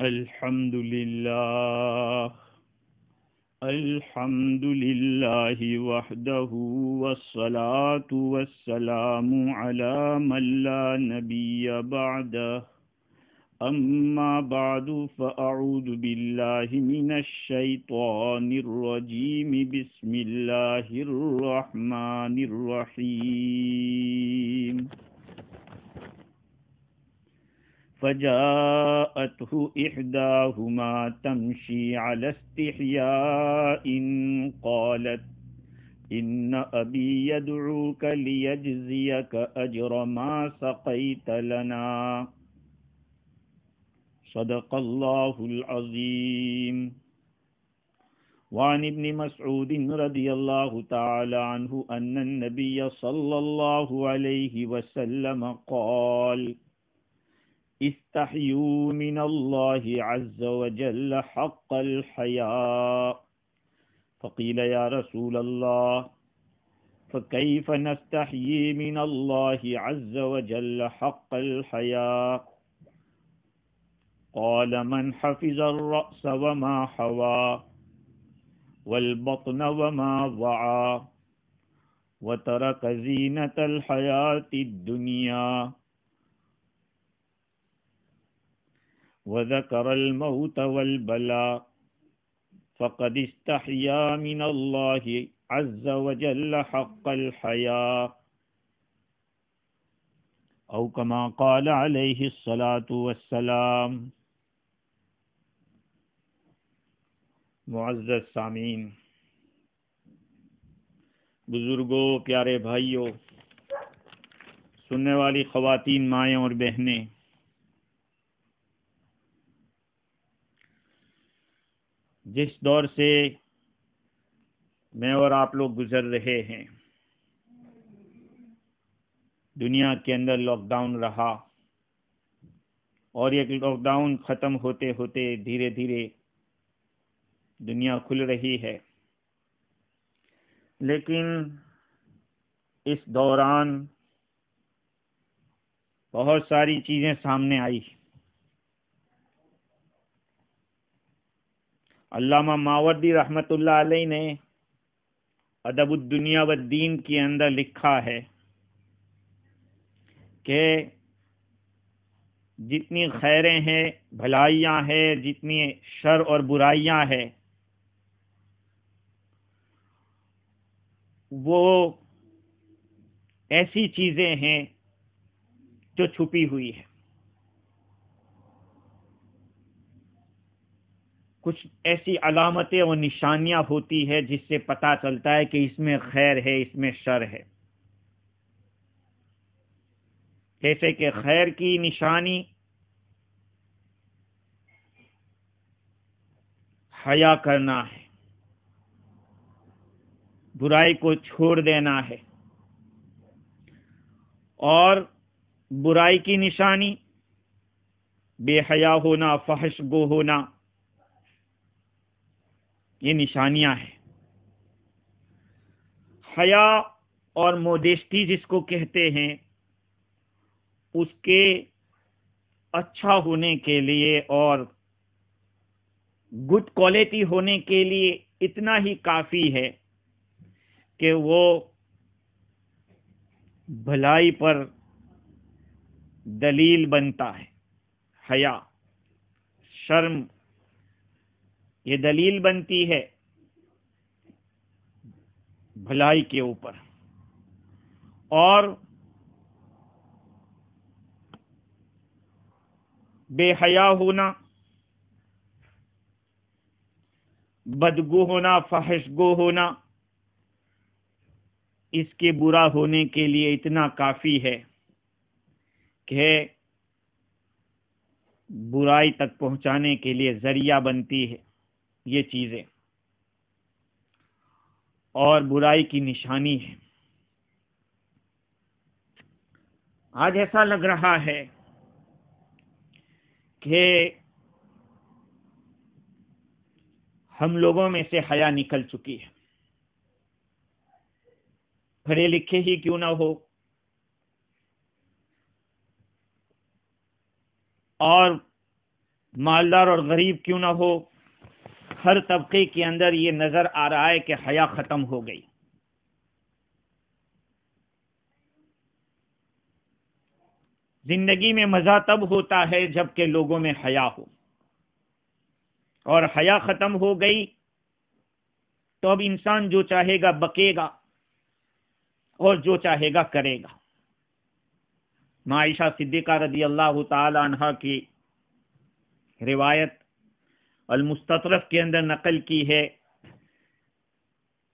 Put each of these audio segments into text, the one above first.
الحمد للہ الحمد للہ وحدہ والصلاة والسلام علی من لا نبی بعدہ اما بعد فاعوذ باللہ من الشیطان الرجیم بسم اللہ الرحمن الرحیم فجاءته إحداهما تمشي على استحياء قالت إن أبي يدعوك ليجزيك أجر ما سقيت لنا صدق الله العظيم. وعن ابن مسعود رضي الله تعالى عنه أن النبي صلى الله عليه وسلم قال استحيوا من الله عز وجل حق الحياء فقيل يا رسول الله فكيف نستحيي من الله عز وجل حق الحياء قال من حفظ الرأس وما حوى والبطن وما وعى وترك زينة الحياة الدنيا وذكر الموت والبلاء فقد استحيا من الله عز وجل حق الحياء او كما قال عليه الصلاة والسلام. معزز سامعین، بزرگوں، پیارے بھائیوں، سننے والی خواتین، مائیں اور بہنیں، جس دور سے میں اور آپ لوگ گزر رہے ہیں، دنیا کے اندر لاک ڈاؤن رہا، اور یہ لاک ڈاؤن ختم ہوتے ہوتے دھیرے دھیرے دنیا کھل رہی ہے، لیکن اس دوران بہت ساری چیزیں سامنے آئی. علامہ ماوردی رحمۃ اللہ علیہ نے ادب الدنیا والدین کے اندر لکھا ہے کہ جتنی خیریں ہیں، بھلائیاں ہیں، جتنی شر اور برائیاں ہیں، وہ ایسی چیزیں ہیں جو چھپی ہوئی ہیں. کچھ ایسی علامتیں اور نشانیاں ہوتی ہے جس سے پتہ چلتا ہے کہ اس میں خیر ہے، اس میں شر ہے. جیسے کہ خیر کی نشانی حیا کرنا ہے، برائی کو چھوڑ دینا ہے، اور برائی کی نشانی بے حیا ہونا، فحش گو ہونا، یہ نشانیاں ہیں. حیا اور موڈیسٹی جس کو کہتے ہیں، اس کے اچھا ہونے کے لیے اور گڈ کوالٹی ہونے کے لیے اتنا ہی کافی ہے کہ وہ بھلائی پر دلیل بنتا ہے. حیا، شرم، یہ دلیل بنتی ہے بھلائی کے اوپر. اور بے حیا ہونا، بدگو ہونا، فحش گو ہونا، اس کے برا ہونے کے لیے اتنا کافی ہے کہ برائی تک پہنچانے کے لیے ذریعہ بنتی ہے یہ چیزیں، اور برائی کی نشانی ہے. آج ایسا لگ رہا ہے کہ ہم لوگوں میں سے حیا نکل چکی ہے. پڑھے لکھے ہی کیوں نہ ہو، اور مالدار اور غریب کیوں نہ ہو، ہر طبقے کے اندر یہ نظر آ رہا ہے کہ حیا ختم ہو گئی۔ زندگی میں مزہ تب ہوتا ہے جب کہ لوگوں میں حیا ہو، اور حیا ختم ہو گئی تو اب انسان جو چاہے گا بکے گا اور جو چاہے گا کرے گا۔ عائشہ صدیقہ رضی اللہ تعالی عنہا کی روایت المستطرف کے اندر نقل کی ہے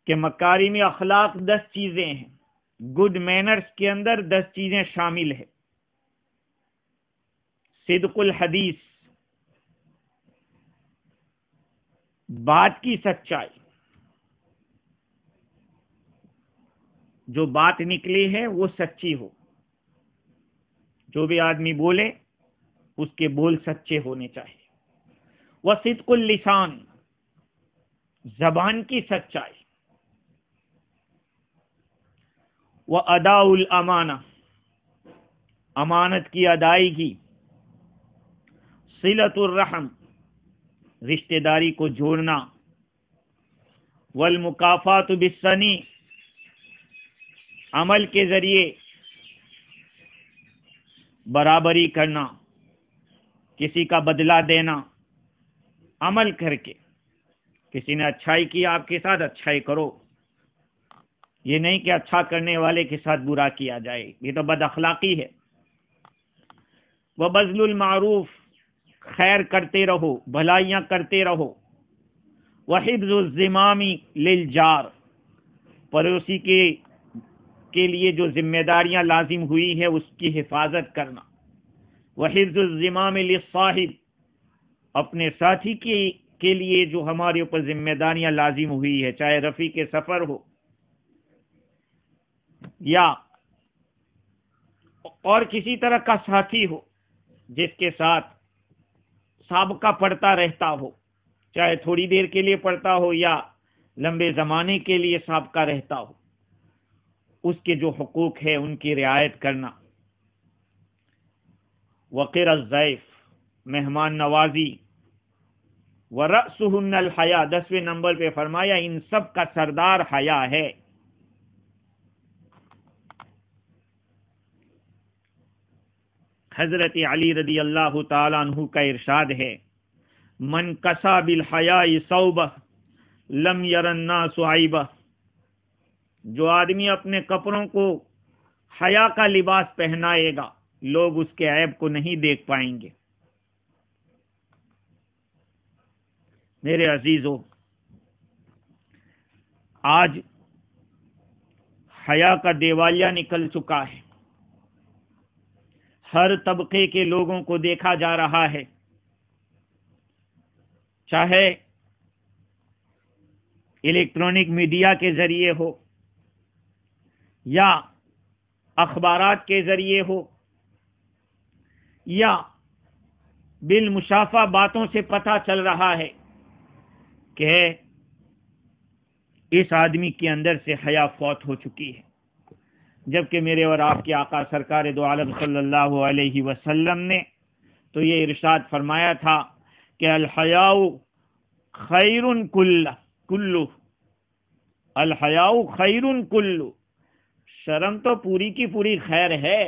کہ مکارم اخلاق 10 چیزیں ہیں، گڈ مینرز کے اندر 10 چیزیں شامل ہیں۔ صدق الحدیث، بات کی سچائی، جو بات نکلی ہے وہ سچی ہو، جو بھی آدمی بولے اس کے بول سچے ہونے چاہیے۔ وصدق اللسان، زبان کی سچائی۔ واداء الامانہ، امانت کی ادائیگی۔ صلۃ الرحم، رشتہ داری کو جوڑنا۔ والمکافات بالصنیع، عمل کے ذریعے برابری کرنا، کسی کا بدلہ دینا عمل کر کے۔ کسی نے اچھائی کی آپ کے ساتھ، اچھائی کرو، یہ نہیں کہ اچھا کرنے والے کے ساتھ برا کیا جائے، یہ تو بد اخلاقی ہے۔ وبذل المعروف، خیر کرتے رہو، بھلائیاں کرتے رہو۔ وحفظ الذمام للجار، پڑوسی کے لیے جو ذمہ داریاں لازم ہوئی ہے اس کی حفاظت کرنا۔ وحفظ الذمام للصاحب، اپنے ساتھی کے لیے جو ہمارے اوپر ذمہ داریاں لازم ہوئی ہے، چاہے رفیق سفر ہو یا اور کسی طرح کا ساتھی ہو جس کے ساتھ سابقہ پڑتا رہتا ہو، چاہے تھوڑی دیر کے لیے پڑتا ہو یا لمبے زمانے کے لیے سابقہ رہتا ہو، اس کے جو حقوق ہے ان کی رعایت کرنا۔ وقر الضیف، مہمان نوازی۔ ورأسهن الحیا، 10ویں نمبر پہ فرمایا ان سب کا سردار حیا ہے۔ حضرت علی رضی اللہ تعالی عنہ کا ارشاد ہے، من کسا بالحیاء ثوبہ لم یر الناس عیبہ، جو آدمی اپنے کپڑوں کو حیا کا لباس پہنائے گا لوگ اس کے عیب کو نہیں دیکھ پائیں گے۔ میرے عزیزو، آج حیا کا دیوالیہ نکل چکا ہے، ہر طبقے کے لوگوں کو دیکھا جا رہا ہے، چاہے الیکٹرانک میڈیا کے ذریعے ہو یا اخبارات کے ذریعے ہو یا بالمشافہ باتوں سے پتہ چل رہا ہے کہ اس آدمی کے اندر سے حیا فوت ہو چکی ہے، جبکہ میرے اور آپ کے آقا سرکار دو عالم صلی اللہ علیہ وسلم نے تو یہ ارشاد فرمایا تھا کہ الحیاء خیر کلہ، الحیاء خیر کلہ، شرم تو پوری کی پوری خیر ہے،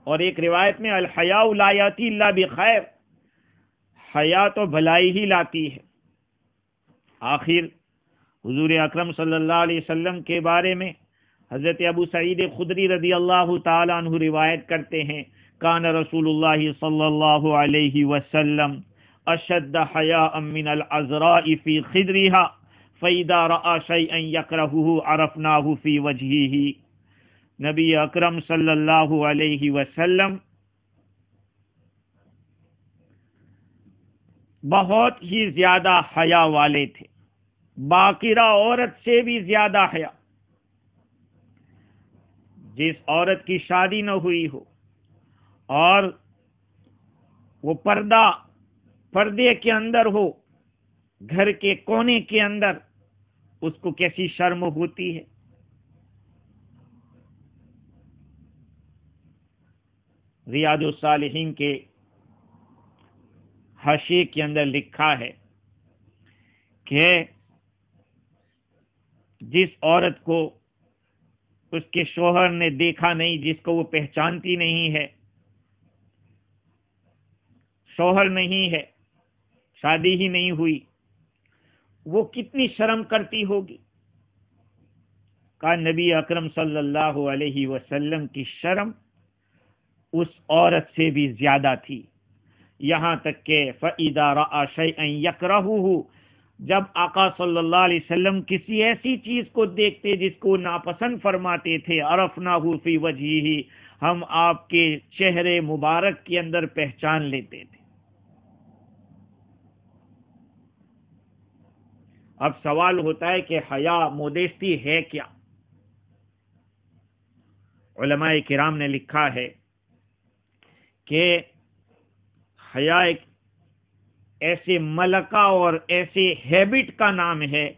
اور ایک روایت میں الحیاء لا یاتی الا بخیر، حیا تو بھلائی ہی لاتی ہے۔ آخر حضور اکرم صلی اللہ علیہ وسلم کے بارے میں حضرت ابو سعید خدری رضی اللہ تعالی عنہ روایت کرتے ہیں، کان رسول اللہ صلی اللہ علیہ وسلم اشد حیاء من العذراء فی خدرها فاذا رأى شیئا یکرہہ عرفناہ فی وجہہ، نبی اکرم صلی اللہ علیہ وسلم بہت ہی زیادہ حیا والے تھے، باقرہ عورت سے بھی زیادہ حیا۔ جس عورت کی شادی نہ ہوئی ہو اور وہ پردے کے اندر ہو، گھر کے کونے کے اندر، اس کو کیسی شرم ہوتی ہے۔ ریاض الصالحین کے حاشیے کے اندر لکھا ہے کہ جس عورت کو اس کے شوہر نے دیکھا نہیں، جس کو وہ پہچانتی نہیں ہے، شوہر نہیں ہے، شادی ہی نہیں ہوئی، وہ کتنی شرم کرتی ہوگی؟ کہا نبی اکرم صلی اللہ علیہ وسلم کی شرم اس عورت سے بھی زیادہ تھی، یہاں تک کہ فَإِذَا رَأَى شَيْئًا يَكْرَهُهُ، جب آقا صلی اللہ علیہ وسلم کسی ایسی چیز کو دیکھتے جس کو ناپسند فرماتے تھے، عرفناہ فی وجہہ، ہم آپ کے چہرے مبارک کے اندر پہچان لیتے تھے۔ اب سوال ہوتا ہے کہ حیا، مودیسٹی ہے کیا؟ علماء کرام نے لکھا ہے کہ حیا ایک ایسے ملکہ اور ایسے ہیبٹ کا نام ہے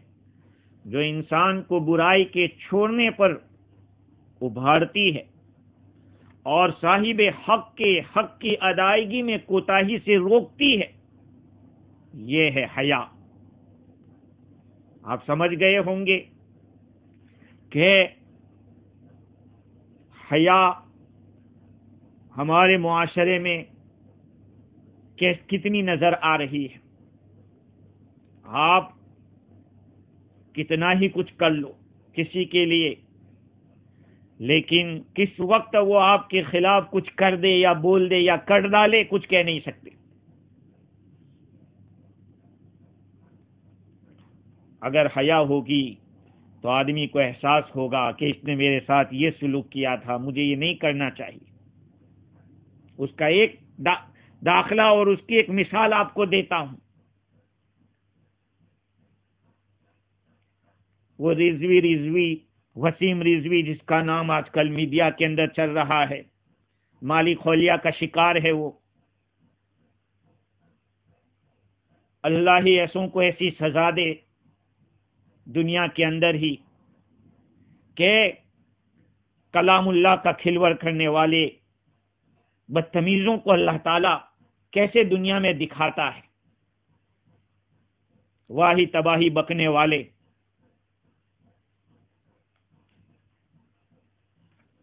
جو انسان کو برائی کے چھوڑنے پر ابھارتی ہے اور صاحب حق کی ادائیگی میں کوتاہی سے روکتی ہے۔ یہ ہے حیا۔ آپ سمجھ گئے ہوں گے کہ حیا ہمارے معاشرے میں کتنی نظر آ رہی ہے۔ آپ کتنا ہی کچھ کر لو کسی کے لیے، لیکن کس وقت وہ آپ کے خلاف کچھ کر دے یا بول دے یا کر ڈالے، کچھ کہہ نہیں سکتے۔ اگر حیا ہوگی تو آدمی کو احساس ہوگا کہ اس نے میرے ساتھ یہ سلوک کیا تھا، مجھے یہ نہیں کرنا چاہیے۔ اس کا ایک داخلہ اور اس کی ایک مثال آپ کو دیتا ہوں۔ وہ رضوی وسیم رضوی، جس کا نام آج کل میڈیا کے اندر چل رہا ہے، مالی خولیا کا شکار ہے، وہ اللہ ہی ایسوں کو ایسی سزا دے دنیا کے اندر ہی کہ کلام اللہ کا کھلواڑ کرنے والے بدتمیزوں کو اللہ تعالی کیسے دنیا میں دکھاتا ہے۔ واہی تباہی بکنے والے،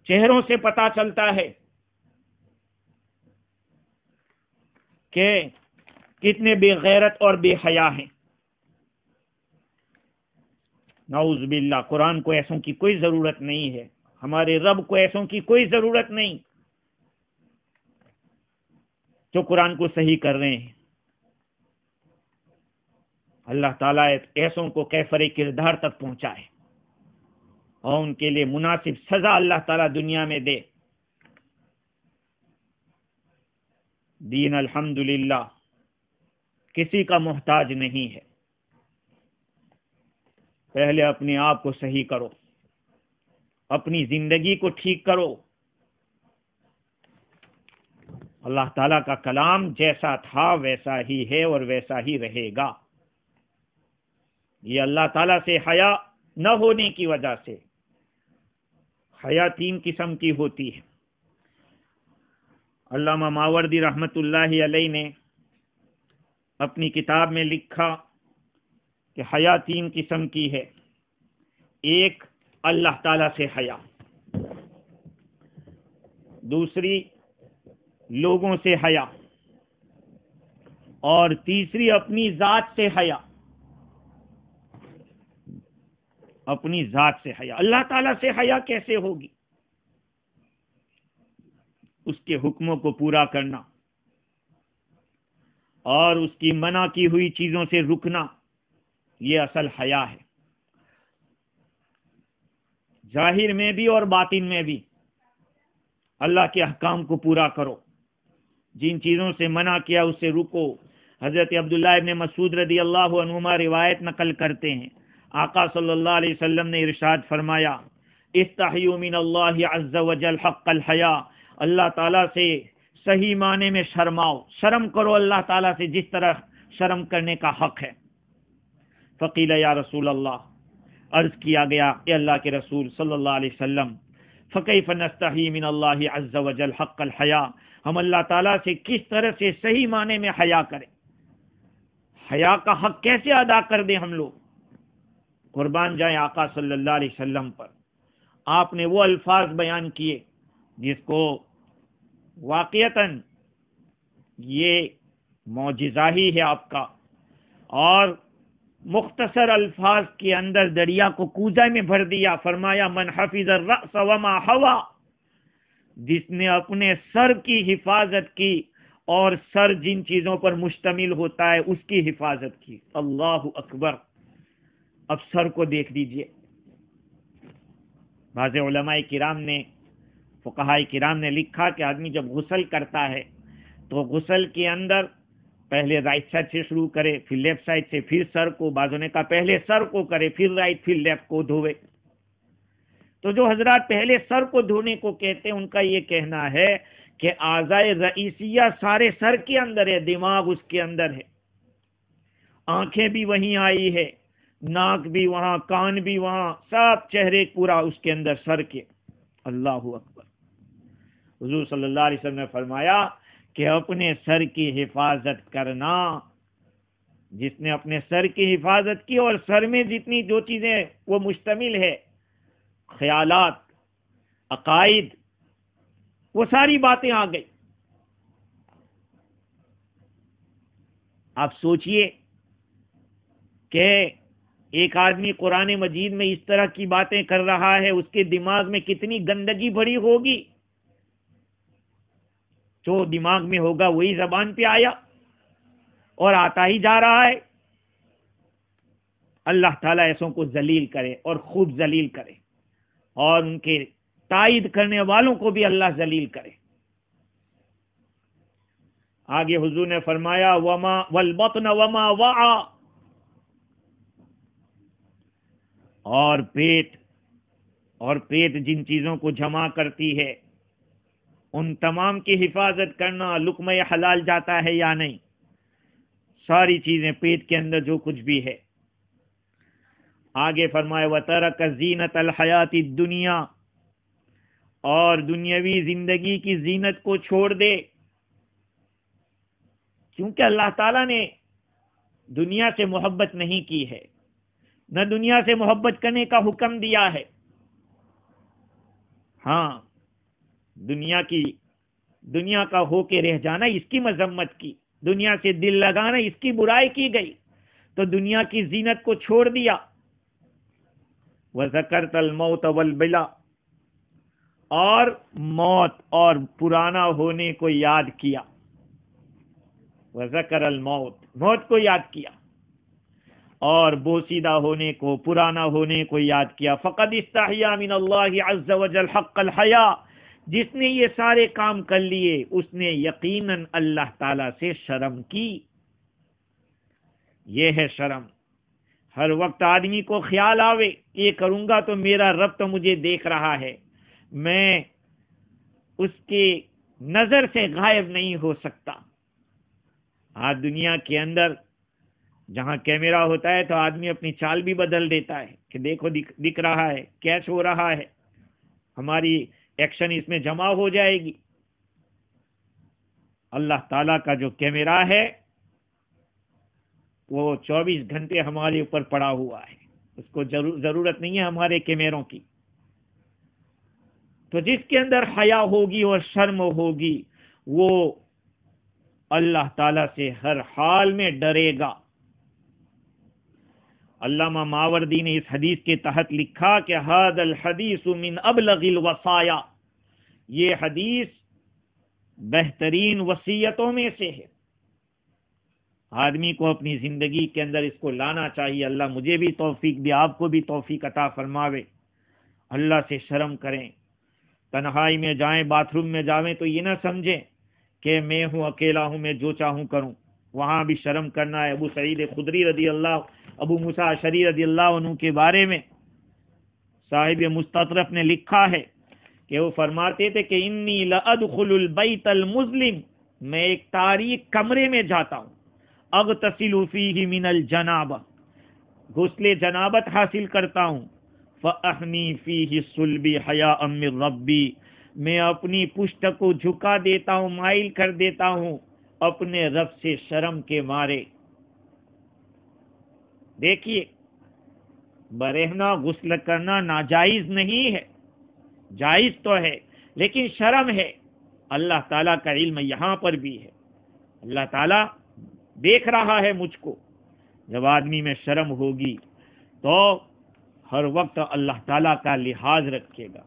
چہروں سے پتا چلتا ہے کہ کتنے بے غیرت اور بے حیا ہیں۔ نعوذ باللہ، قرآن کو ایسوں کی کوئی ضرورت نہیں ہے، ہمارے رب کو ایسوں کی کوئی ضرورت نہیں جو قرآن کو صحیح کر رہے ہیں۔ اللہ تعالیٰ ایسوں کو کیفر کردار تک پہنچائے اور ان کے لیے مناسب سزا اللہ تعالیٰ دنیا میں دے۔ دین الحمدللہ کسی کا محتاج نہیں ہے۔ پہلے اپنے آپ کو صحیح کرو، اپنی زندگی کو ٹھیک کرو۔ اللہ تعالیٰ کا کلام جیسا تھا ویسا ہی ہے اور ویسا ہی رہے گا۔ یہ اللہ تعالیٰ سے حیا نہ ہونے کی وجہ سے۔ حیا 3 قسم کی ہوتی ہے۔ علامہ ماوردی رحمت اللہ علیہ نے اپنی کتاب میں لکھا کہ حیا 3 قسم کی ہے۔ ایک، اللہ تعالیٰ سے حیا، دوسری لوگوں سے حیا، اور تیسری اپنی ذات سے حیا۔ اپنی ذات سے حیا۔ اللہ تعالیٰ سے حیا کیسے ہوگی؟ اس کے حکموں کو پورا کرنا اور اس کی منع کی ہوئی چیزوں سے رکنا، یہ اصل حیا ہے۔ ظاہر میں بھی اور باطن میں بھی اللہ کے احکام کو پورا کرو، جن چیزوں سے منع کیا اس سے رکو۔ حضرت عبداللہ ابن مسعود رضی اللہ عنہما روایت نقل کرتے ہیں، آقا صلی اللہ علیہ وسلم نے ارشاد فرمایا، استحیوا من اللہ عز وجل حق الحیا، اللہ تعالیٰ سے صحیح معنی میں شرماؤ، شرم کرو اللہ تعالیٰ سے جس طرح شرم کرنے کا حق ہے۔ فقیل یا رسول اللہ، عرض کیا گیا اے اللہ کے رسول صلی اللہ علیہ وسلم، فکیف نستحی من اللہ عز وجل حق الحیا، ہم اللہ تعالیٰ سے کس طرح سے صحیح معنی میں حیا کریں؟ حیا کا حق کیسے ادا کر دیں ہم لوگ؟ قربان جائیں آقا صلی اللہ علیہ وسلم پر، آپ نے وہ الفاظ بیان کیے جس کو واقعتاً یہ معجزہ ہی ہے آپ کا، اور مختصر الفاظ کے اندر دریا کو کوزہ میں بھر دیا۔ فرمایا من حفظ الرأس وما حوا، جس نے اپنے سر کی حفاظت کی اور سر جن چیزوں پر مشتمل ہوتا ہے اس کی حفاظت کی۔ اللہ اکبر! اب سر کو دیکھ دیجئے، بعض علماء کرام نے، فقہاء کرام نے لکھا کہ آدمی جب غسل کرتا ہے تو غسل کے اندر پہلے رائٹ سائڈ سے شروع کرے، پھر لیفٹ سائڈ سے، پھر سر کو، بعضوں نے کہا پہلے سر کو کرے پھر رائٹ پھر لیفٹ کو دھوئے۔ تو جو حضرات پہلے سر کو دھونے کو کہتے ہیں ان کا یہ کہنا ہے کہ اعضائے رئیسیہ سارے سر کے اندر ہے، دماغ اس کے اندر ہے، آنکھیں بھی وہیں آئی ہے، ناک بھی وہاں، کان بھی وہاں، سب چہرے پورا اس کے اندر سر کے۔ اللہ اکبر! حضور صلی اللہ علیہ وسلم نے فرمایا کہ اپنے سر کی حفاظت کرنا، جس نے اپنے سر کی حفاظت کی اور سر میں جتنی جو چیزیں وہ مشتمل ہے، خیالات، عقائد، وہ ساری باتیں آ گئی۔ آپ سوچئے کہ ایک آدمی قرآن مجید میں اس طرح کی باتیں کر رہا ہے، اس کے دماغ میں کتنی گندگی بھری ہوگی۔ جو دماغ میں ہوگا وہی زبان پہ آیا اور آتا ہی جا رہا ہے۔ اللہ تعالیٰ ایسوں کو ذلیل کرے اور خوب ذلیل کرے، اور ان کے تائید کرنے والوں کو بھی اللہ ذلیل کرے۔ آگے حضور نے فرمایا وما والبطن وما وعا، اور پیٹ جن چیزوں کو جمع کرتی ہے ان تمام کی حفاظت کرنا، لقمہ حلال جاتا ہے یا نہیں، ساری چیزیں پیٹ کے اندر جو کچھ بھی ہے۔ آگے فرمائے وَتَرَكَ زِينَةَ الْحَيَاةِ الدُّنْيَا، اور دنیاوی زندگی کی زینت کو چھوڑ دے، کیونکہ اللہ تعالیٰ نے دنیا سے محبت نہیں کی ہے، نہ دنیا سے محبت کرنے کا حکم دیا ہے۔ ہاں، دنیا کا ہو کے رہ جانا اس کی مذمت کی، دنیا سے دل لگانا اس کی برائی کی گئی، تو دنیا کی زینت کو چھوڑ دیا۔ وَذَكَرْتَ الْمَوْتَ وَالْبِلَا، اور موت اور پرانا ہونے کو یاد کیا۔ وَذَكَرَ الْمَوْتَ، موت کو یاد کیا، اور بوسیدہ ہونے کو، پرانا ہونے کو یاد کیا۔ فَقَدْ اسْتَحْيَا مِنَ اللَّهِ عَزَّ وَجَلَّ حَقَّ الْحَيَاءِ، جس نے یہ سارے کام کر لیے اس نے یقیناً اللہ تعالیٰ سے شرم کی۔ یہ ہے شرم۔ ہر وقت آدمی کو خیال آوے کہ یہ کروں گا تو میرا رب تو مجھے دیکھ رہا ہے، میں اس کی نظر سے غائب نہیں ہو سکتا۔ آج دنیا کے اندر جہاں کیمرہ ہوتا ہے تو آدمی اپنی چال بھی بدل دیتا ہے کہ دیکھو دکھ رہا ہے، کیچ ہو رہا ہے، ہماری ایکشن اس میں جمع ہو جائے گی۔ اللہ تعالیٰ کا جو کیمرہ ہے وہ 24 گھنٹے ہمارے اوپر پڑا ہوا ہے، اس کو ضرورت نہیں ہے ہمارے کیمروں کی۔ تو جس کے اندر حیا ہوگی اور شرم ہوگی وہ اللہ تعالیٰ سے ہر حال میں ڈرے گا۔ علامہ ماوردی نے اس حدیث کے تحت لکھا کہ ھذا الحدیث من ابلغ الوصایا، یہ حدیث بہترین وصیتوں میں سے ہے۔ آدمی کو اپنی زندگی کے اندر اس کو لانا چاہیے۔ اللہ مجھے بھی توفیق دے، آپ کو بھی توفیق عطا فرماوے۔ اللہ سے شرم کریں، تنہائی میں جائیں، باتھ روم میں جاویں تو یہ نہ سمجھیں کہ میں ہوں، اکیلا ہوں، میں جو چاہوں کروں، وہاں بھی شرم کرنا ہے۔ ابو سعید خدری رضی اللہ، ابو موسیٰ اشعری رضی اللہ عنہ کے بارے میں صاحب مستطرف نے لکھا ہے کہ وہ فرماتے تھے کہ انی لادخل البیت المظلم، میں ایک تاریک کمرے میں جاتا ہوں، اغتسل فیہ من الجنابہ، غسل جنابت حاصل کرتا ہوں، فاحنی فیہ صلبی حیاء من ربی، میں اپنی پشت کو جھکا دیتا ہوں، مائل کر دیتا ہوں اپنے رب سے شرم کے مارے۔ دیکھیے، برہنہ غسل کرنا ناجائز نہیں ہے، جائز تو ہے، لیکن شرم ہے۔ اللہ تعالیٰ کا علم یہاں پر بھی ہے، اللہ تعالیٰ دیکھ رہا ہے مجھ کو۔ جب آدمی میں شرم ہوگی تو ہر وقت اللہ تعالیٰ کا لحاظ رکھے گا۔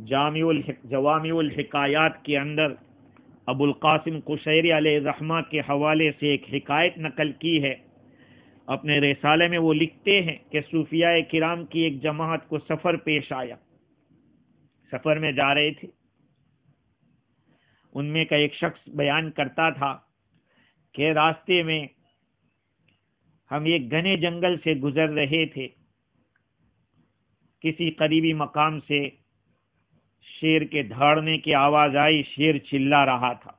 جوامع الحکایات کے اندر ابو القاسم قشیری علیہ الرحمہ کے حوالے سے ایک حکایت نقل کی ہے۔ اپنے رسالے میں وہ لکھتے ہیں کہ صوفیاء کرام کی ایک جماعت کو سفر پیش آیا، سفر میں جا رہے تھے۔ ان میں کا ایک شخص بیان کرتا تھا کہ راستے میں ہم ایک گھنے جنگل سے گزر رہے تھے، کسی قریبی مقام سے شیر کے دھاڑنے کی آواز آئی، شیر چلا رہا تھا۔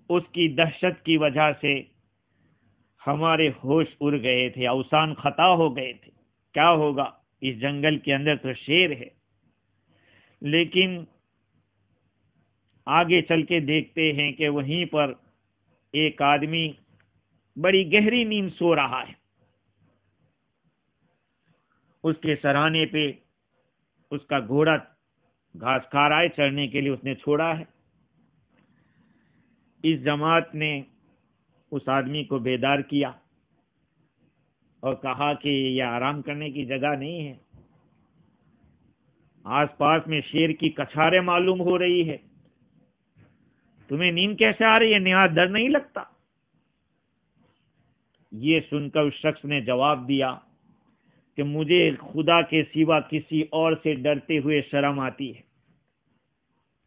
اس کی دہشت کی وجہ سے ہمارے ہوش اڑ گئے تھے، اوسان خطا ہو گئے تھے، کیا ہوگا، اس جنگل کے اندر تو شیر ہے۔ لیکن آگے چل کے دیکھتے ہیں کہ وہیں پر ایک آدمی بڑی گہری نیند سو رہا ہے، اس کے سرانے پہ اس کا گھوڑا گھاس کھا رہا ہے، چرنے کے لیے اس نے چھوڑا ہے۔ اس جماعت نے اس آدمی کو بیدار کیا اور کہا کہ یہ آرام کرنے کی جگہ نہیں ہے، آس پاس میں شیر کی کچھاریں معلوم ہو رہی ہے، تمہیں نیند کیسے آ رہی ہے، نہایت ڈر نہیں لگتا؟ یہ سن کر اس شخص نے جواب دیا کہ مجھے خدا کے سوا کسی اور سے ڈرتے ہوئے شرم آتی ہے۔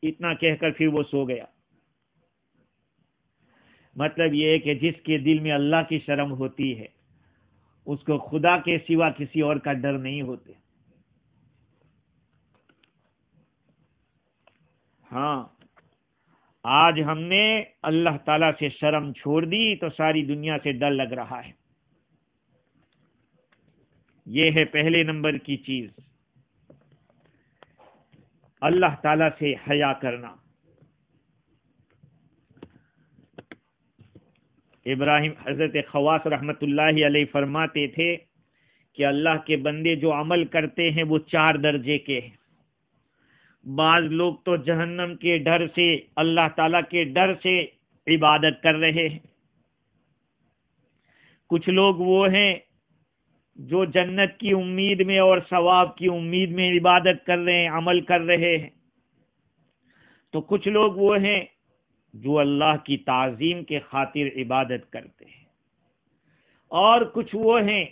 اتنا کہہ کر پھر وہ سو گیا۔ مطلب یہ ہے کہ جس کے دل میں اللہ کی شرم ہوتی ہے اس کو خدا کے سوا کسی اور کا ڈر نہیں ہوتے۔ ہاں، آج ہم نے اللہ تعالیٰ سے شرم چھوڑ دی تو ساری دنیا سے ڈر لگ رہا ہے۔ یہ ہے پہلے نمبر کی چیز، اللہ تعالیٰ سے حیا کرنا۔ ابراہیم حضرت خواص رحمت اللہ علیہ فرماتے تھے کہ اللہ کے بندے جو عمل کرتے ہیں وہ 4 درجے کے ہیں۔ بعض لوگ تو جہنم کے ڈر سے، اللہ تعالیٰ کے ڈر سے عبادت کر رہے ہیں۔ کچھ لوگ وہ ہیں جو جنت کی امید میں اور ثواب کی امید میں عبادت کر رہے ہیں، عمل کر رہے ہیں۔ تو کچھ لوگ وہ ہیں جو اللہ کی تعظیم کے خاطر عبادت کرتے ہیں، اور کچھ وہ ہیں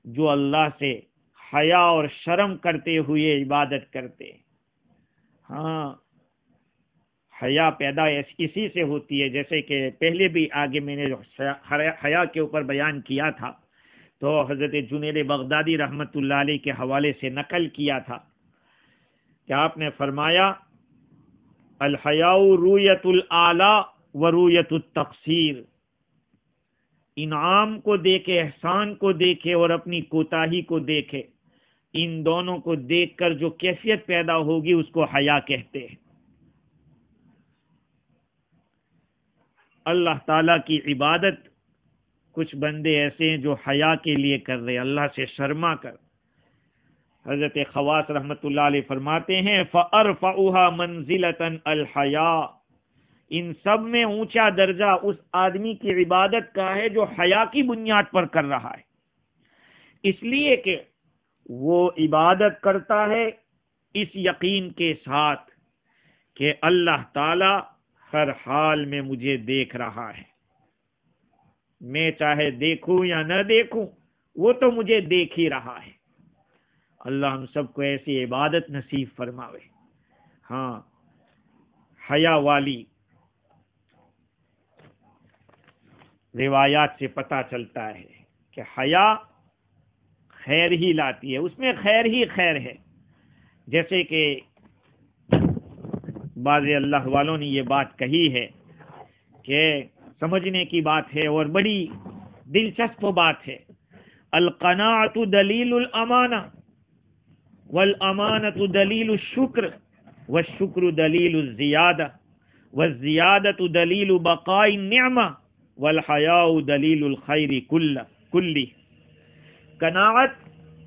جو اللہ سے حیا اور شرم کرتے ہوئے عبادت کرتے ہیں۔ ہاں، حیا پیدا اسی سے ہوتی ہے، جیسے کہ پہلے بھی آگے میں نے حیا کے اوپر بیان کیا تھا تو حضرت جنید بغدادی رحمت اللہ علیہ کے حوالے سے نقل کیا تھا کہ آپ نے فرمایا الحیاء رویت الاعلی و رویت التقصیر، انعام کو دیکھے، احسان کو دیکھے اور اپنی کوتاہی کو دیکھے، ان دونوں کو دیکھ کر جو کیفیت پیدا ہوگی اس کو حیا کہتے ہیں۔ اللہ تعالیٰ کی عبادت کچھ بندے ایسے ہیں جو حیا کے لیے کر رہے، اللہ سے شرما کر۔ حضرت خواص رحمت اللہ علیہ فرماتے ہیں فَأَرْفَعُهَا مَنزِلَةً الْحَيَاءُ، ان سب میں اونچا درجہ اس آدمی کی عبادت کا ہے جو حیا کی بنیاد پر کر رہا ہے، اس لیے کہ وہ عبادت کرتا ہے اس یقین کے ساتھ کہ اللہ تعالی ہر حال میں مجھے دیکھ رہا ہے، میں چاہے دیکھوں یا نہ دیکھوں وہ تو مجھے دیکھ ہی رہا ہے۔ اللہ ہم سب کو ایسی عبادت نصیب فرماوے۔ ہاں، حیا والی روایات سے پتہ چلتا ہے کہ حیا خیر ہی لاتی ہے، اس میں خیر ہی خیر ہے۔ جیسے کہ بعض اللہ والوں نے یہ بات کہی ہے کہ سمجھنے کی بات ہے اور بڑی دلچسپ بات ہے، القناعۃ دلیل الامانہ والامانۃ دلیل الشکر والشکر دلیل الزیادہ والزیادۃ دلیل بقاء النعمہ والحیاء دلیل الخیر کلی. قناعت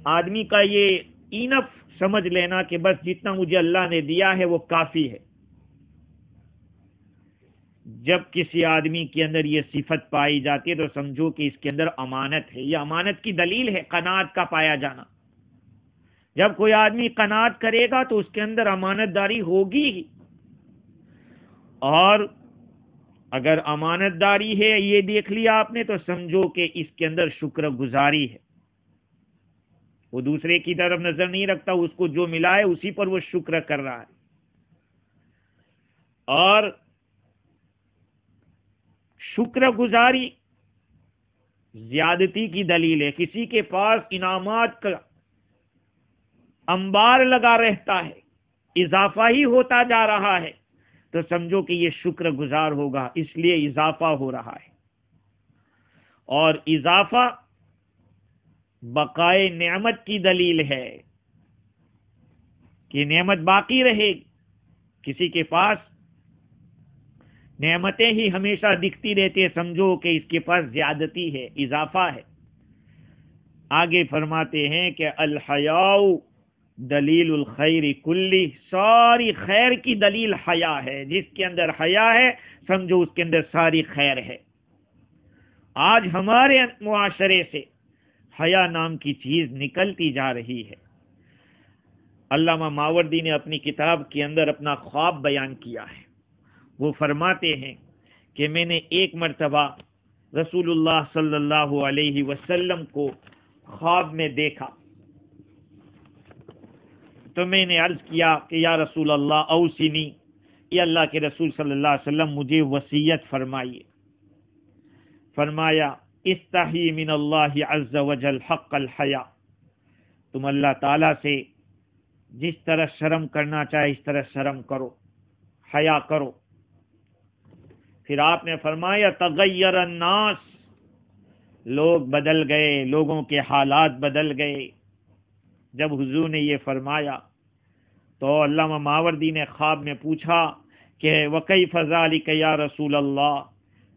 آدمی کا یہ اینف سمجھ لینا کہ بس جتنا مجھے اللہ نے دیا ہے وہ کافی ہے. جب کسی آدمی کے اندر یہ صفت پائی جاتی ہے تو سمجھو کہ اس کے اندر امانت ہے. یہ امانت کی دلیل ہے قناعت کا پایا جانا. جب کوئی آدمی قناعت کرے گا تو اس کے اندر امانت داری ہوگی ہی. اور اگر امانت داری ہے یہ دیکھ لیا آپ نے تو سمجھو کہ اس کے اندر شکر گزاری ہے. وہ دوسرے کی طرف نظر نہیں رکھتا، اس کو جو ملا ہے اسی پر وہ شکر کر رہا ہے. اور شکر گزاری زیادتی کی دلیل ہے. کسی کے پاس انعامات کا انبار لگا رہتا ہے، اضافہ ہی ہوتا جا رہا ہے، تو سمجھو کہ یہ شکر گزار ہوگا، اس لیے اضافہ ہو رہا ہے. اور اضافہ بقائے نعمت کی دلیل ہے کہ نعمت باقی رہے گی. کسی کے پاس نعمتیں ہی ہمیشہ دکھتی رہتی ہے، سمجھو کہ اس کے پاس زیادتی ہے، اضافہ ہے. آگے فرماتے ہیں کہ الحیاء دلیل الخیر کلی، ساری خیر کی دلیل حیا ہے. جس کے اندر حیا ہے سمجھو اس کے اندر ساری خیر ہے. آج ہمارے معاشرے سے حیا نام کی چیز نکلتی جا رہی ہے. علامہ ماوردی نے اپنی کتاب کے اندر اپنا خواب بیان کیا ہے. وہ فرماتے ہیں کہ میں نے ایک مرتبہ رسول اللہ صلی اللہ علیہ وسلم کو خواب میں دیکھا تو میں نے عرض کیا کہ یا رسول اللہ اوصنی، یا اللہ کے رسول صلی اللہ علیہ وسلم مجھے وصیت فرمائیے. فرمایا استحی من اللہ عز وجل حق الحیا، تم اللہ تعالی سے جس طرح شرم کرنا چاہے اس طرح شرم کرو، حیا کرو. پھر آپ نے فرمایا تغیر الناس، لوگ بدل گئے، لوگوں کے حالات بدل گئے. جب حضور نے یہ فرمایا تو علامہ ماوردی نے خواب میں پوچھا کہ وکیف ذالک یا رسول اللہ،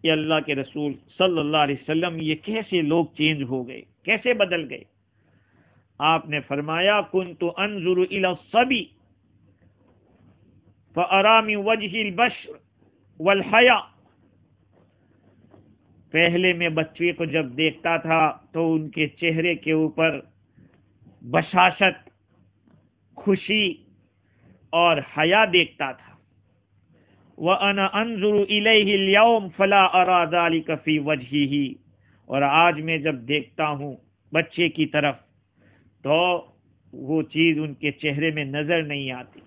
یہ اللہ کے رسول صلی اللہ علیہ وسلم یہ کیسے لوگ چینج ہو گئے، کیسے بدل گئے؟ آپ نے فرمایا کنت انظر الی الصبی فارا من وجہ البشر والحیا، پہلے میں بچے کو جب دیکھتا تھا تو ان کے چہرے کے اوپر بشاشت، خوشی اور حیا دیکھتا تھا. وَأَنَا أَنظُرُ إِلَيْهِ الْيَوْمَ فَلَا أَرَى ذَلِكَ فِي وَجْهِهِ، اور آج میں جب دیکھتا ہوں بچے کی طرف تو وہ چیز ان کے چہرے میں نظر نہیں آتی.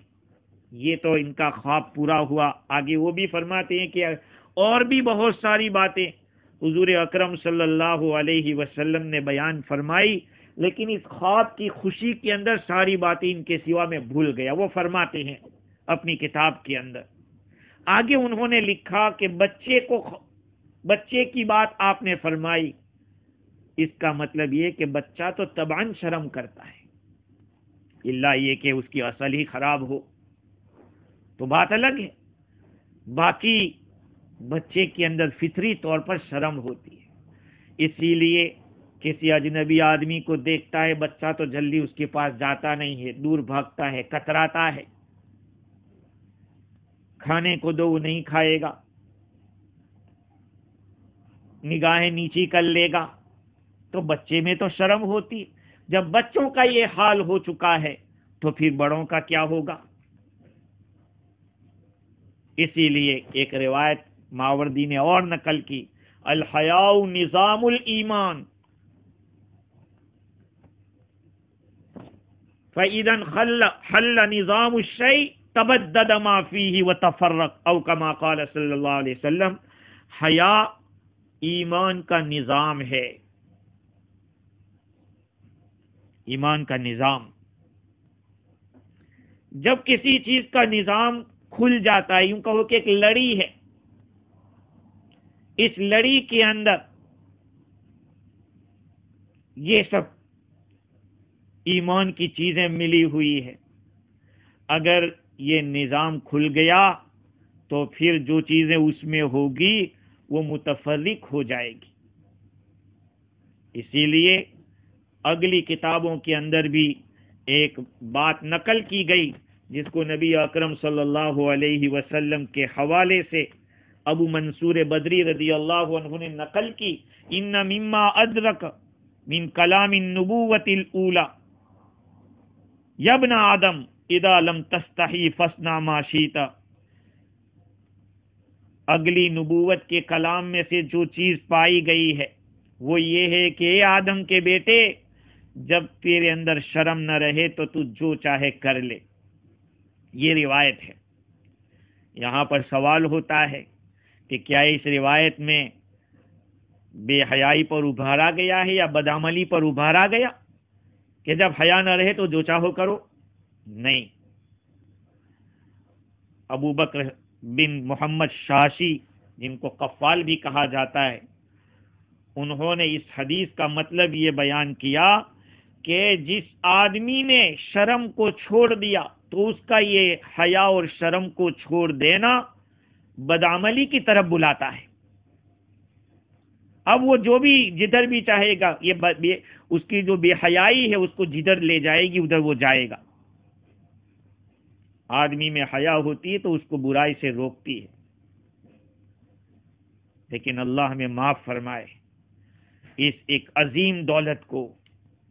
یہ تو ان کا خواب پورا ہوا. آگے وہ بھی فرماتے ہیں کہ اور بھی بہت ساری باتیں حضور اکرم صلی اللہ علیہ وسلم نے بیان فرمائی، لیکن اس خواب کی خوشی کے اندر ساری باتیں ان کے سوا میں بھول گیا. وہ فرماتے ہیں اپنی کتاب کے اندر، آگے انہوں نے لکھا کہ بچے کی بات آپ نے فرمائی، اس کا مطلب یہ کہ بچہ تو طبعاً شرم کرتا ہے، الا یہ کہ اس کی اصل ہی خراب ہو تو بات الگ ہے. باقی بچے کے اندر فطری طور پر شرم ہوتی ہے. اسی لیے کسی اجنبی آدمی کو دیکھتا ہے بچہ تو جلدی اس کے پاس جاتا نہیں ہے، دور بھاگتا ہے، کتراتا ہے. کھانے کو دو وہ نہیں کھائے گا، نگاہیں نیچی کر لے گا. تو بچے میں تو شرم ہوتی. جب بچوں کا یہ حال ہو چکا ہے تو پھر بڑوں کا کیا ہوگا؟ اسی لیے ایک روایت ماوردی نے اور نقل کی، الحیاء نظام الایمان، فَإِذَا انْحَلَّ نِظَامُ الشَّيْءِ تَبَدَّدَ مَا فِيهِ وَتَفَرَّقَ او كما قال صلی اللہ علیہ وسلم. حیا ایمان کا نظام ہے، ایمان کا نظام. جب کسی چیز کا نظام کھل جاتا ہے، یوں کہو کہ ایک لڑی ہے، اس لڑی کے اندر یہ سب ایمان کی چیزیں ملی ہوئی ہے. اگر یہ نظام کھل گیا تو پھر جو چیزیں اس میں ہوگی وہ متفرق ہو جائے گی۔ اسی لیے اگلی کتابوں کے اندر بھی ایک بات نقل کی گئی جس کو نبی اکرم صلی اللہ علیہ وسلم کے حوالے سے ابو منصور بدری رضی اللہ عنہ نے نقل کی، ان مما ادرک من کلام النبوۃ الاولی یا ابن آدم اذا لم تستحی فاصنع ما شئت۔ اگلی نبوت کے کلام میں سے جو چیز پائی گئی ہے وہ یہ ہے کہ اے آدم کے بیٹے، جب تیرے اندر شرم نہ رہے تو تو جو چاہے کر لے۔ یہ روایت ہے۔ یہاں پر سوال ہوتا ہے کہ کیا اس روایت میں بے حیائی پر ابھارا گیا ہے یا بدعملی پر ابھارا گیا کہ جب حیا نہ رہے تو جو چاہو کرو؟ نہیں۔ ابو بکر بن محمد شاشی، جن کو قفال بھی کہا جاتا ہے، انہوں نے اس حدیث کا مطلب یہ بیان کیا کہ جس آدمی نے شرم کو چھوڑ دیا تو اس کا یہ حیا اور شرم کو چھوڑ دینا بدعملی کی طرف بلاتا ہے۔ اب وہ جو بھی جدھر بھی چاہے گا، یہ اس کی جو بے حیائی ہے اس کو جدھر لے جائے گی ادھر وہ جائے گا۔ آدمی میں حیا ہوتی ہے تو اس کو برائی سے روکتی ہے، لیکن اللہ ہمیں معاف فرمائے، اس ایک عظیم دولت کو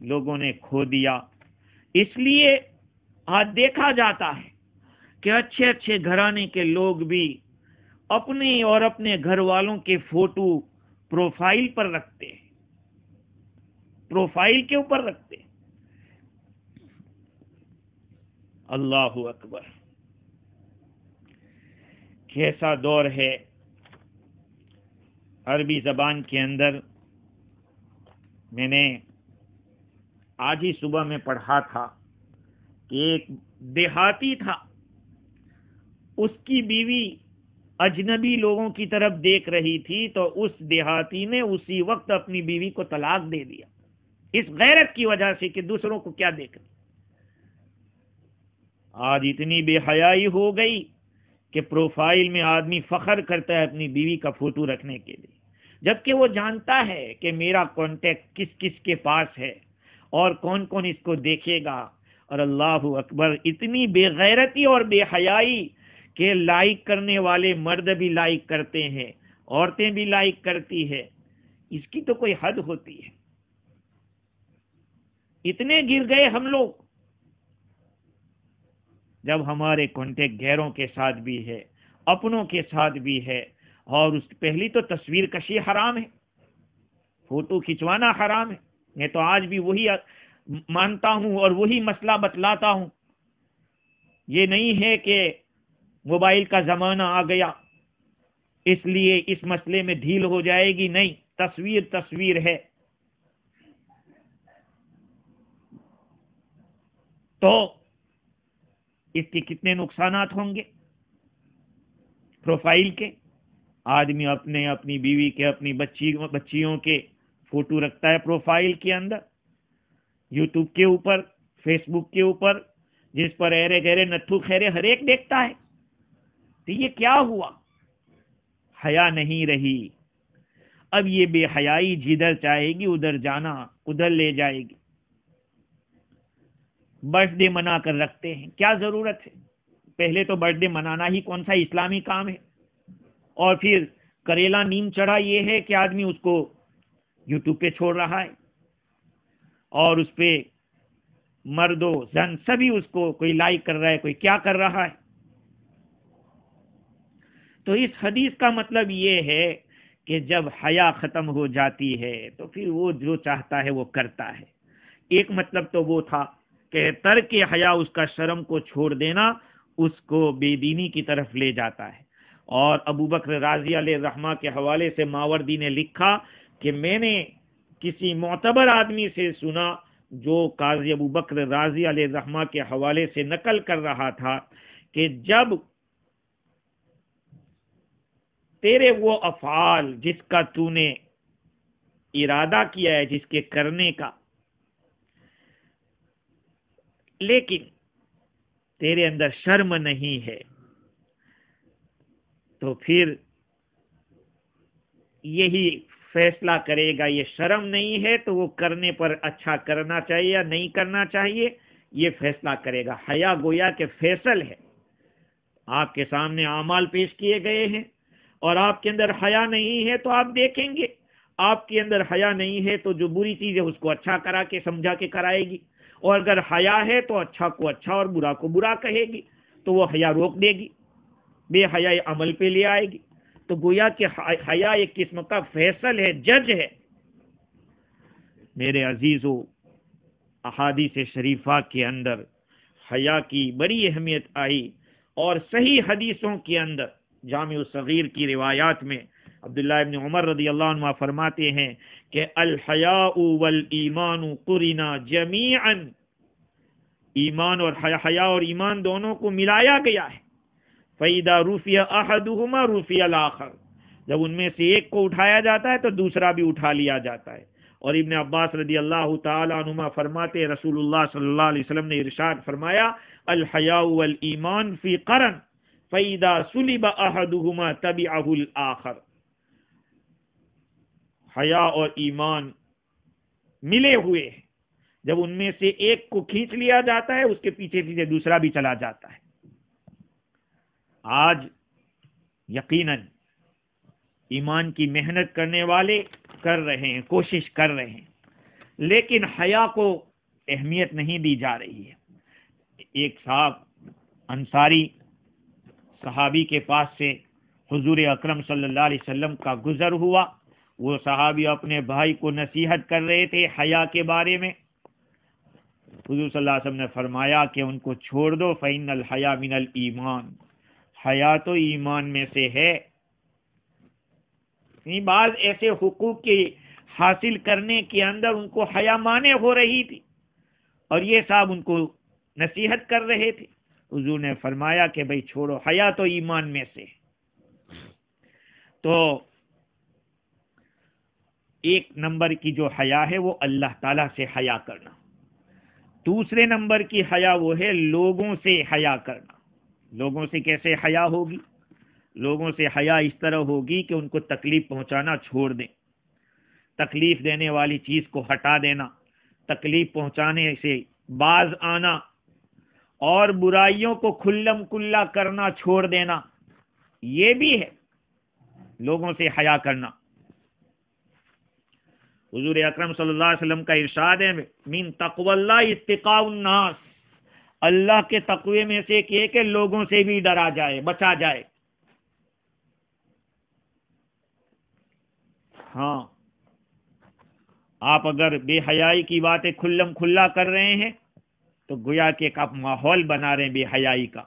لوگوں نے کھو دیا۔ اس لیے آج دیکھا جاتا ہے کہ اچھے اچھے گھرانے کے لوگ بھی اپنے اور اپنے گھر والوں کے فوٹو پروفائل پر رکھتے ہیں، پروفائل کے اوپر رکھتے ہیں۔ اللہ اکبر، کیسا دور ہے۔ عربی زبان کے اندر میں نے آج ہی صبح میں پڑھا تھا کہ ایک دیہاتی تھا، اس کی بیوی اجنبی لوگوں کی طرف دیکھ رہی تھی تو اس دیہاتی نے اسی وقت اپنی بیوی کو طلاق دے دیا، اس غیرت کی وجہ سے کہ دوسروں کو کیا دیکھنا۔ آج اتنی بے حیائی ہو گئی کہ پروفائل میں آدمی فخر کرتا ہے اپنی بیوی کا فوٹو رکھنے کے لیے، جبکہ وہ جانتا ہے کہ میرا کانٹیکٹ کس کس کے پاس ہے اور کون کون اس کو دیکھے گا۔ اور اللہ اکبر، اتنی بے غیرتی اور بے حیائی کہ لائک کرنے والے مرد بھی لائک کرتے ہیں، عورتیں بھی لائک کرتی ہے، اس کی تو کوئی حد ہوتی ہے۔ اتنے گر گئے ہم لوگ جب ہمارے کانٹیکٹ غیروں کے ساتھ بھی ہے، اپنوں کے ساتھ بھی ہے، اور اس پہلی تو تصویر کشی حرام ہے، فوٹو کھنچوانا حرام ہے۔ میں تو آج بھی وہی مانتا ہوں اور وہی مسئلہ بتلاتا ہوں۔ یہ نہیں ہے کہ موبائل کا زمانہ آ گیا اس لیے اس مسئلے میں ڈھیل ہو جائے گی، نہیں، تصویر تصویر ہے۔ تو اس کے کتنے نقصانات ہوں گے پروفائل کے؟ آدمی اپنی بیوی کے، اپنی بچیوں کے فوٹو رکھتا ہے پروفائل کے اندر، یوٹیوب کے اوپر، فیس بک کے اوپر، جس پر ایرے گہرے نتھو خیرے ہر ایک دیکھتا ہے۔ تو یہ کیا ہوا؟ حیا نہیں رہی۔ اب یہ بے حیائی جدھر چاہے گی ادھر جانا، ادھر لے جائے گی۔ برتھ ڈے منا کر رکھتے ہیں، کیا ضرورت ہے؟ پہلے تو برتھ ڈے منانا ہی کون سا اسلامی کام ہے؟ اور پھر کریلا نیم چڑھا یہ ہے کہ آدمی اس کو یوٹیوب پہ چھوڑ رہا ہے، اور اس پہ مرد و زن سبھی اس کو کوئی لائک کر رہا ہے، کوئی کیا کر رہا ہے۔ تو اس حدیث کا مطلب یہ ہے کہ جب حیا ختم ہو جاتی ہے تو پھر وہ جو چاہتا ہے وہ کرتا ہے۔ ایک مطلب تو وہ تھا کہ ترک حیا، اس کا شرم کو چھوڑ دینا، اس کو بے دینی کی طرف لے جاتا ہے۔ اور ابو بکر رازی علیہ الرحمہ کے حوالے سے ماوردی نے لکھا کہ میں نے کسی معتبر آدمی سے سنا جو قاضی ابو بکر رازی علیہ الرحمہ کے حوالے سے نقل کر رہا تھا کہ جب تیرے وہ افعال جس کا تو نے ارادہ کیا ہے، جس کے کرنے کا، لیکن تیرے اندر شرم نہیں ہے، تو پھر یہی فیصلہ کرے گا. یہ شرم نہیں ہے تو وہ کرنے پر اچھا کرنا چاہیے یا نہیں کرنا چاہیے، یہ فیصلہ کرے گا. حیا گویا کہ فیصل ہے. آپ کے سامنے اعمال پیش کیے گئے ہیں اور آپ کے اندر حیا نہیں ہے تو آپ دیکھیں گے. آپ کے اندر حیا نہیں ہے تو جو بری چیز ہے اس کو اچھا کرا کے سمجھا کے کرائے گی، اور اگر حیا ہے تو اچھا کو اچھا اور برا کو برا کہے گی، تو وہ حیا روک دے گی، بے حیائی عمل پہ لے آئے گی. تو گویا کہ حیا ایک قسم کا فیصل ہے، جج ہے. میرے عزیزو، احادیث شریفہ کے اندر حیا کی بڑی اہمیت آئی، اور صحیح حدیثوں کے اندر جامع الصغیر کی روایات میں عبداللہ ابن عمر رضی اللہ عنہ فرماتے ہیں کہ الحیاء والایمان قرنا جمیعا، ایمان اور حیا اور ایمان دونوں کو ملایا گیا ہے. فَإِذَا رُفِعَ أَحَدُهُمَا رُفِعَ الْآخَرُ، جب ان میں سے ایک کو اٹھایا جاتا ہے تو دوسرا بھی اٹھا لیا جاتا ہے. اور ابن عباس رضی اللہ تعالی عنہما فرماتے رسول اللہ صلی اللہ علیہ وسلم نے ارشاد فرمایا الحیاء والایمان فی قرن فَإِذَا سُلِبَ أَحَدُهُمَا تَبِعَهُ الْآخَرُ، حیا اور ایمان ملے ہوئے ہیں، جب ان میں سے ایک کو کھینچ لیا جاتا ہے اس کے پیچھے پیچھے دوسرا بھی چلا جاتا ہے. آج یقیناً ایمان کی محنت کرنے والے کر رہے ہیں، کوشش کر رہے ہیں، لیکن حیا کو اہمیت نہیں دی جا رہی ہے. ایک صاحب انصاری صحابی کے پاس سے حضور اکرم صلی اللہ علیہ وسلم کا گزر ہوا. وہ صحابی اپنے بھائی کو نصیحت کر رہے تھے حیا کے بارے میں. حضور صلی اللہ علیہ وسلم نے فرمایا کہ ان کو چھوڑ دو، فإن الحیا من الایمان، حیا تو ایمان میں سے ہے. بعض ایسے حقوق کے حاصل کرنے کے اندر ان کو حیا مانع ہو رہی تھی اور یہ صاحب ان کو نصیحت کر رہے تھے. حضور نے فرمایا کہ بھئی چھوڑو، حیا تو ایمان میں سے. تو ایک نمبر کی جو حیا ہے وہ اللہ تعالیٰ سے حیا کرنا. دوسرے نمبر کی حیا وہ ہے لوگوں سے حیا کرنا. لوگوں سے کیسے حیا ہوگی؟ لوگوں سے حیا اس طرح ہوگی کہ ان کو تکلیف پہنچانا چھوڑ دیں، تکلیف دینے والی چیز کو ہٹا دینا، تکلیف پہنچانے سے باز آنا، اور برائیوں کو کھلم کھلا کرنا چھوڑ دینا. یہ بھی ہے لوگوں سے حیا کرنا. حضور اکرم صلی اللہ علیہ وسلم کا ارشاد ہے من تقوی اللہ اتقاء الناس، اللہ کے تقوی میں سے ایک یہ کہ لوگوں سے بھی ڈرا جائے، بچا جائے. ہاں، آپ اگر بے حیائی کی باتیں کھلم کھلا کر رہے ہیں تو گویا کہ ایک آپ ماحول بنا رہے ہیں بے حیائی کا.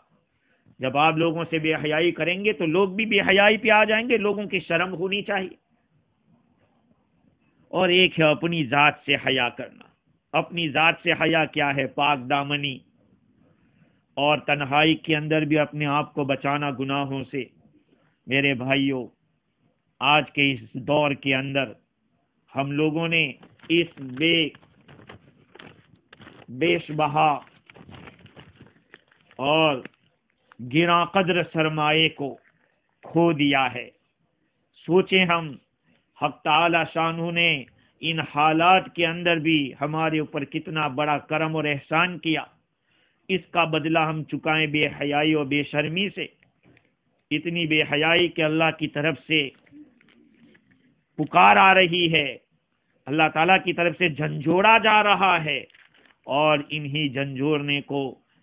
جب آپ لوگوں سے بے حیائی کریں گے تو لوگ بھی بے حیائی پہ آ جائیں گے. لوگوں کی شرم ہونی چاہیے. اور ایک ہے اپنی ذات سے حیا کرنا. اپنی ذات سے حیا کیا ہے؟ پاک دامنی اور تنہائی کے اندر بھی اپنے آپ کو بچانا گناہوں سے. میرے بھائیوں، آج کے اس دور کے اندر ہم لوگوں نے اس بیش بہا اور گراں قدر سرمایے کو کھو دیا ہے. سوچیں ہم، حق تعالی شانہ نے ان حالات کے اندر بھی ہمارے اوپر کتنا بڑا کرم اور احسان کیا. اس کا بدلہ ہم چکائیں بے حیائی اور بے شرمی سے. اتنی بے حیائی کہ اللہ کی طرف سے پکار آ رہی ہے، اللہ تعالیٰ کی طرف سے جھنجھوڑا جا رہا ہے، اور انہی جھنجھوڑنے کو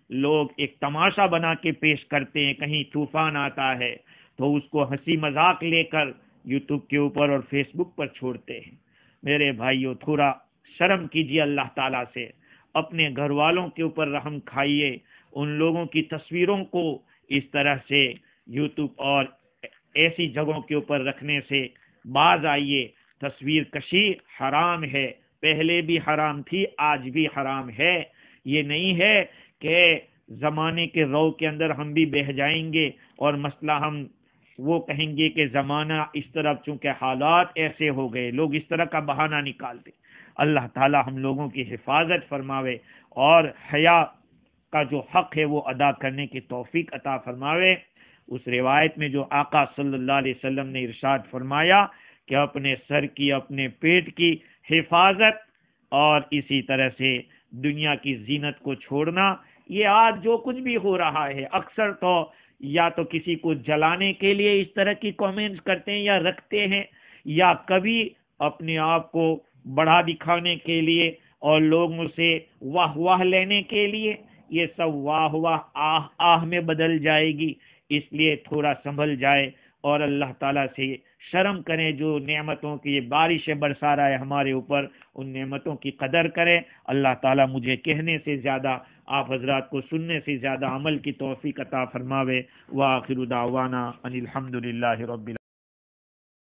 لوگ ایک تماشا بنا کے پیش کرتے ہیں. کہیں طوفان آتا ہے تو اس کو ہنسی مذاق لے کر یوٹیوب کے اوپر اور فیس بک پر چھوڑتے ہیں. میرے بھائیو، تھوڑا شرم کیجیے اللہ تعالیٰ سے. اپنے گھر والوں کے اوپر رحم کھائیے. ان لوگوں کی تصویروں کو اس طرح سے یوٹیوب اور ایسی جگہوں کے اوپر رکھنے سے باز آئیے. تصویر کشی حرام ہے، پہلے بھی حرام تھی، آج بھی حرام ہے. یہ نہیں ہے کہ زمانے کے رو کے اندر ہم بھی بہہ جائیں گے اور مسئلہ ہم وہ کہیں گے کہ زمانہ اس طرح، چونکہ حالات ایسے ہو گئے، لوگ اس طرح کا بہانہ نکالتے. اللہ تعالی ہم لوگوں کی حفاظت فرماوے اور حیا کا جو حق ہے وہ ادا کرنے کی توفیق عطا فرماوے. اس روایت میں جو آقا صلی اللہ علیہ وسلم نے ارشاد فرمایا کہ اپنے سر کی، اپنے پیٹ کی حفاظت، اور اسی طرح سے دنیا کی زینت کو چھوڑنا۔ یہ آج جو کچھ بھی ہو رہا ہے، اکثر تو یا تو کسی کو جلانے کے لیے اس طرح کی کامنٹس کرتے ہیں یا رکھتے ہیں، یا کبھی اپنے آپ کو بڑھا دکھانے کے لیے اور لوگوں سے واہ واہ لینے کے لیے۔ یہ سب واہ واہ آہ آہ میں بدل جائے گی، اس لیے تھوڑا سنبھل جائے اور اللہ تعالیٰ سے شرم کریں۔ جو نعمتوں کی بارشیں برسا رہا ہے ہمارے اوپر، ان نعمتوں کی قدر کریں۔ اللہ تعالیٰ مجھے کہنے سے زیادہ، آپ حضرات کو سننے سے زیادہ عمل کی توفیق عطا فرماوے۔ وآخر دعوانا ان الحمد للہ رب العالمین۔